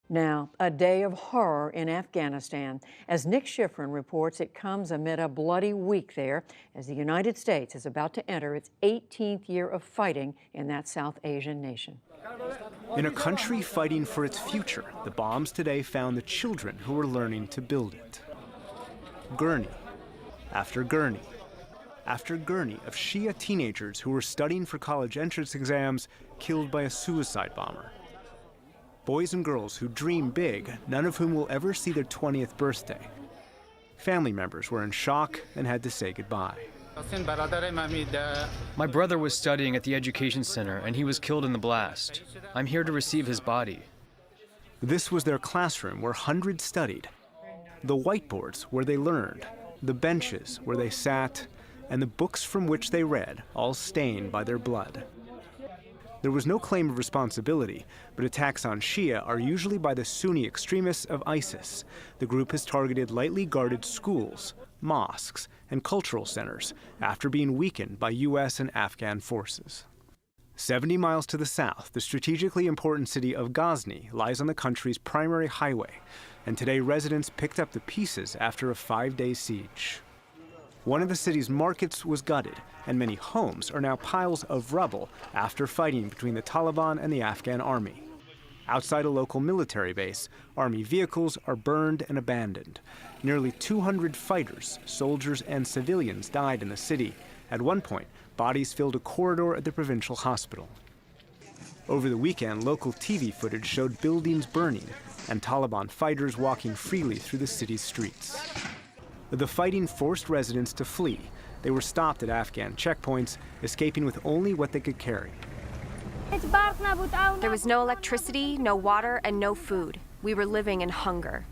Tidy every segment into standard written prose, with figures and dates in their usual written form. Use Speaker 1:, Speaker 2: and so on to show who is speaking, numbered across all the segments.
Speaker 1: Now, a day of horror in Afghanistan. As Nick Schifrin reports, it comes amid a bloody week there as the United States is about to enter its 18th year of fighting in that South Asian nation.
Speaker 2: In a country fighting for its future, the bombs today found the children who were learning to build it. Gurney after Gurney after Gurney of Shia teenagers who were studying for college entrance exams killed by a suicide bomber. Boys and girls who dream big, none of whom will ever see their 20th birthday. Family members were in shock and had to say goodbye.
Speaker 3: My brother was studying at the education center and he was killed in the blast. I'm here to receive his body.
Speaker 2: This was their classroom where hundreds studied. The whiteboards where they learned, the benches where they sat, and the books from which they read, all stained by their blood. There was no claim of responsibility, but attacks on Shia are usually by the Sunni extremists of ISIS. The group has targeted lightly guarded schools, mosques, and cultural centers after being weakened by U.S. and Afghan forces. 70 miles to the south, the strategically important city of Ghazni lies on the country's primary highway, and today residents picked up the pieces after a 5-day siege. One of the city's markets was gutted, and many homes are now piles of rubble after fighting between the Taliban and the Afghan Army. Outside a local military base, Army vehicles are burned and abandoned. Nearly 200 fighters, soldiers, and civilians died in the city. At one point, bodies filled a corridor at the provincial hospital. Over the weekend, local TV footage showed buildings burning and Taliban fighters walking freely through the city's streets. The fighting forced residents to flee. They were stopped at Afghan checkpoints, escaping with only what they could carry.
Speaker 4: There was no electricity, no water, and no food. We were living in hunger.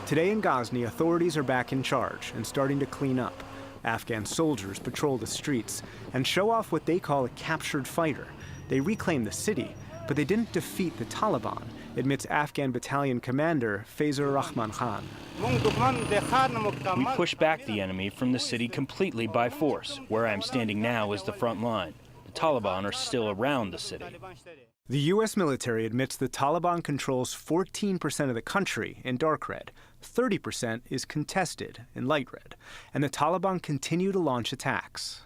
Speaker 2: Today in Ghazni, authorities are back in charge and starting to clean up. Afghan soldiers patrol the streets and show off what they call a captured fighter. They reclaim the city, but they didn't defeat the Taliban, admits Afghan battalion commander Faizer Rahman Khan.
Speaker 5: We pushed back the enemy from the city completely by force. Where I'm standing now is the front line. The Taliban are still around the city.
Speaker 2: The U.S. military admits the Taliban controls 14% of the country in dark red, 30% is contested in light red, and the Taliban continue to launch attacks.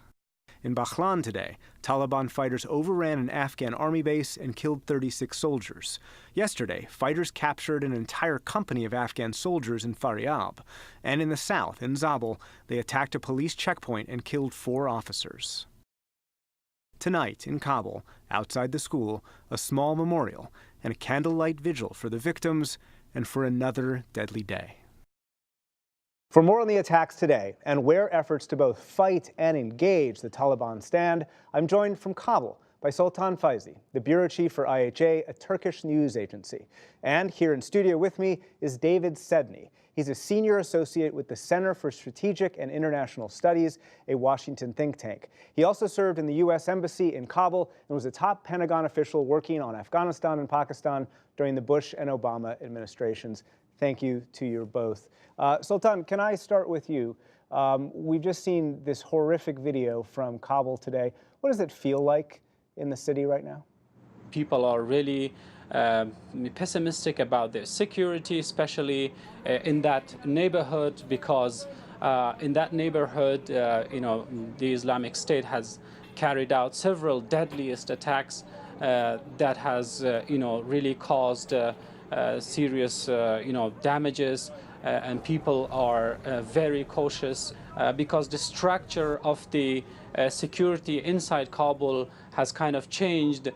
Speaker 2: In Baghlan today, Taliban fighters overran an Afghan army base and killed 36 soldiers. Yesterday, fighters captured an entire company of Afghan soldiers in Faryab. And in the south, in Zabul, they attacked a police checkpoint and killed 4 officers. Tonight, in Kabul, outside the school, a small memorial and a candlelight vigil for the victims and for another deadly day. For more on the attacks today and where efforts to both fight and engage the Taliban stand, I'm joined from Kabul by Sultan Faizy, the bureau chief for IHA, a Turkish news agency. And here in studio with me is David Sedney. He's a senior associate with the Center for Strategic and International Studies, a Washington think tank. He also served in the U.S. Embassy in Kabul and was a top Pentagon official working on Afghanistan and Pakistan during the Bush and Obama administrations. Thank you to you both. Sultan, can I start with you? We've just seen this horrific video from Kabul today. What does it feel like in the city right now?
Speaker 6: People are really pessimistic about their security, especially in that neighborhood, because in that neighborhood, the Islamic State has carried out several deadliest attacks that has, really caused serious, damages, and people are very cautious because the structure of the security inside Kabul has kind of changed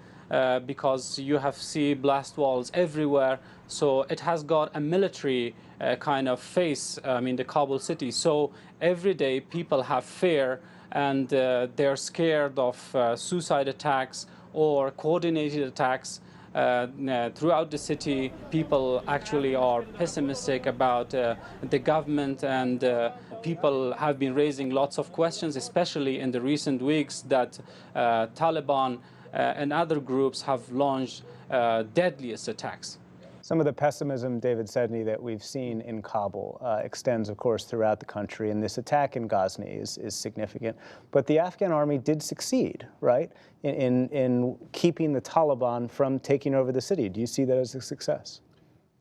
Speaker 6: because you have blast walls everywhere. So it has got a military kind of face in the Kabul city. So every day people have fear and they're scared of suicide attacks or coordinated attacks. Throughout the city, people actually are pessimistic about the government, and people have been raising lots of questions, especially in the recent weeks that Taliban and other groups have launched deadliest attacks.
Speaker 2: Some of the pessimism, David Sedney, that we've seen in Kabul extends, of course, throughout the country, and this attack in Ghazni is significant. But the Afghan army did succeed, right, in keeping the Taliban from taking over the city. Do you see that as a success?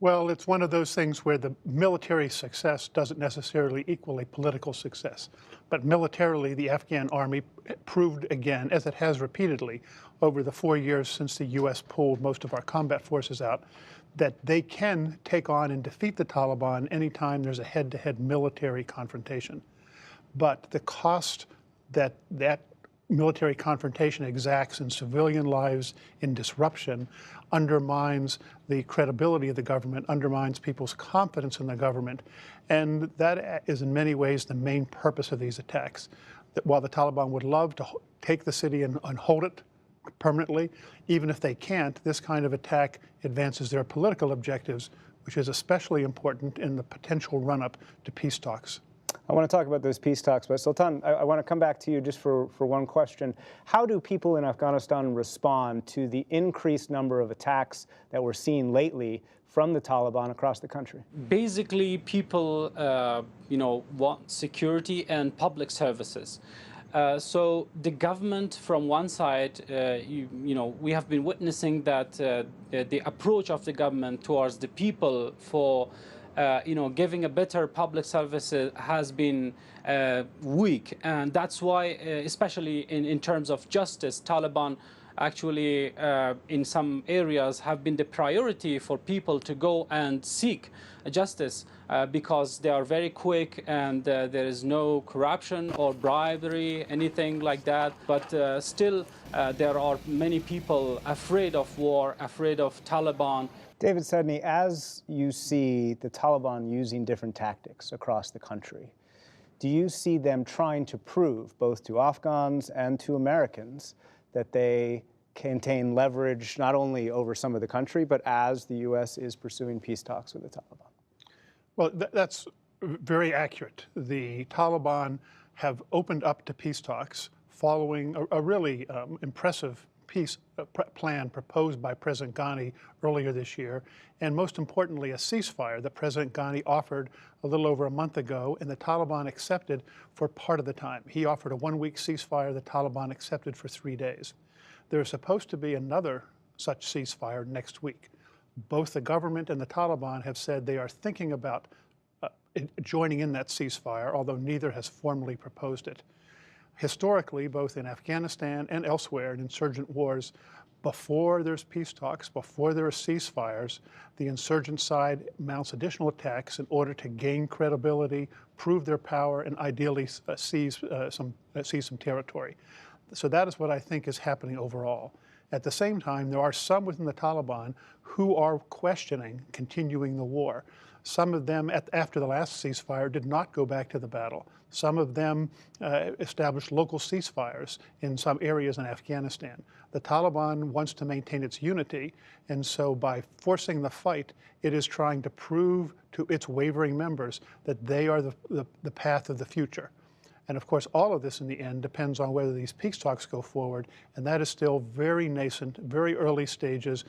Speaker 7: Well, it's one of those things where the military success doesn't necessarily equal a political success. But militarily, the Afghan army proved again, as it has repeatedly over the 4 years since the U.S. pulled most of our combat forces out, that they can take on and defeat the Taliban anytime there's a head-to-head military confrontation. But the cost that that military confrontation exacts in civilian lives, in disruption, undermines the credibility of the government, undermines people's confidence in the government. And that is in many ways the main purpose of these attacks. That while the Taliban would love to take the city and hold it permanently, even if they can't, this kind of attack advances their political objectives, which is especially important in the potential run-up to peace talks.
Speaker 2: I want to talk about those peace talks, but Sultan, I want to come back to you just for one question. How do people in Afghanistan respond to the increased number of attacks that we're seeing lately from the Taliban across the country? Basically,
Speaker 6: people, want security and public services. So the government, from one side, we have been witnessing that the approach of the government towards the people for giving a better public services has been weak. And that's why, especially in terms of justice, Taliban actually in some areas have been the priority for people to go and seek justice because they are very quick and there is no corruption or bribery, anything like that. But still, there are many people afraid of war, afraid of Taliban.
Speaker 2: David Sedney, as you see the Taliban using different tactics across the country, do you see them trying to prove, both to Afghans and to Americans, that they contain leverage not only over some of the country, but as the U.S. is pursuing peace talks with the Taliban?
Speaker 7: Well, that's very accurate. The Taliban have opened up to peace talks following a really impressive peace plan proposed by President Ghani earlier this year, and most importantly, a ceasefire that President Ghani offered a little over a month ago, and the Taliban accepted for part of the time. He offered a one-week ceasefire, the Taliban accepted for 3 days. There's supposed to be another such ceasefire next week. Both the government and the Taliban have said they are thinking about joining in that ceasefire, although neither has formally proposed it. Historically, both in Afghanistan and elsewhere in insurgent wars, before there's peace talks, before there are ceasefires, the insurgent side mounts additional attacks in order to gain credibility, prove their power, and ideally seize some territory. So that is what I think is happening overall. At the same time, there are some within the Taliban who are questioning continuing the war. Some of them, after the last ceasefire, did not go back to the battle. Some of them established local ceasefires in some areas in Afghanistan. The Taliban wants to maintain its unity, and so by forcing the fight, it is trying to prove to its wavering members that they are the path of the future. And of course, all of this in the end depends on whether these peace talks go forward, and that is still very nascent, very early stages,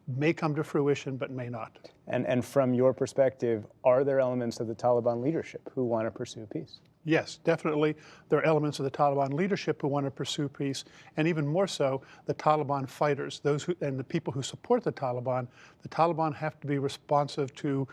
Speaker 7: may come to fruition, but may not.
Speaker 2: And from your perspective, are there elements of the Taliban leadership who want to pursue peace?
Speaker 7: Yes, definitely. There are elements of the Taliban leadership who want to pursue peace, and even more so, the Taliban fighters, and the people who support the Taliban. The Taliban have to be responsive to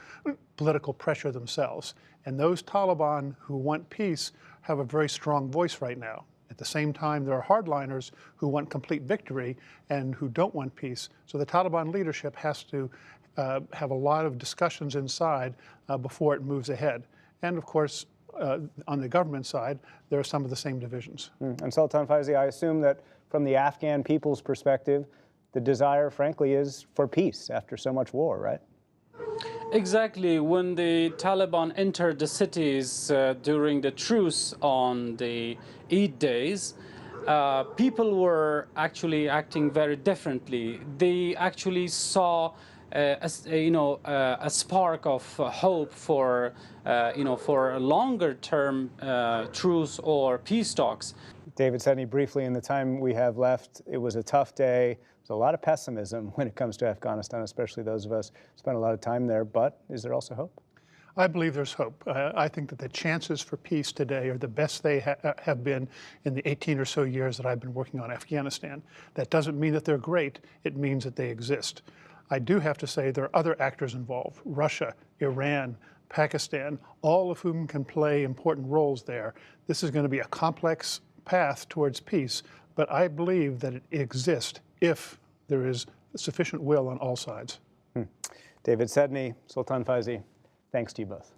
Speaker 7: political pressure themselves. And those Taliban who want peace have a very strong voice right now. At the same time, there are hardliners who want complete victory and who don't want peace. So the Taliban leadership has to have a lot of discussions inside before it moves ahead. And of course, on the government side, there are some of the same divisions.
Speaker 2: And Sultan Faizy, I assume that from the Afghan people's perspective, the desire, frankly, is for peace after so much war, right?
Speaker 6: Exactly. When the Taliban entered the cities during the truce on the Eid days, people were actually acting very differently. They actually saw a spark of hope for a longer-term truce or peace talks.
Speaker 2: David Sedney, briefly in the time we have left, it was a tough day. There's a lot of pessimism when it comes to Afghanistan, especially those of us who spend a lot of time there, but is there also hope?
Speaker 7: I believe there's hope. I think that the chances for peace today are the best they have been in the 18 or so years that I've been working on Afghanistan. That doesn't mean that they're great. It means that they exist. I do have to say there are other actors involved: Russia, Iran, Pakistan, all of whom can play important roles there. This is going to be a complex path towards peace, but I believe that it exists if there is sufficient will on all sides.
Speaker 2: David Sedney, Sultan Faizy, thanks to you both.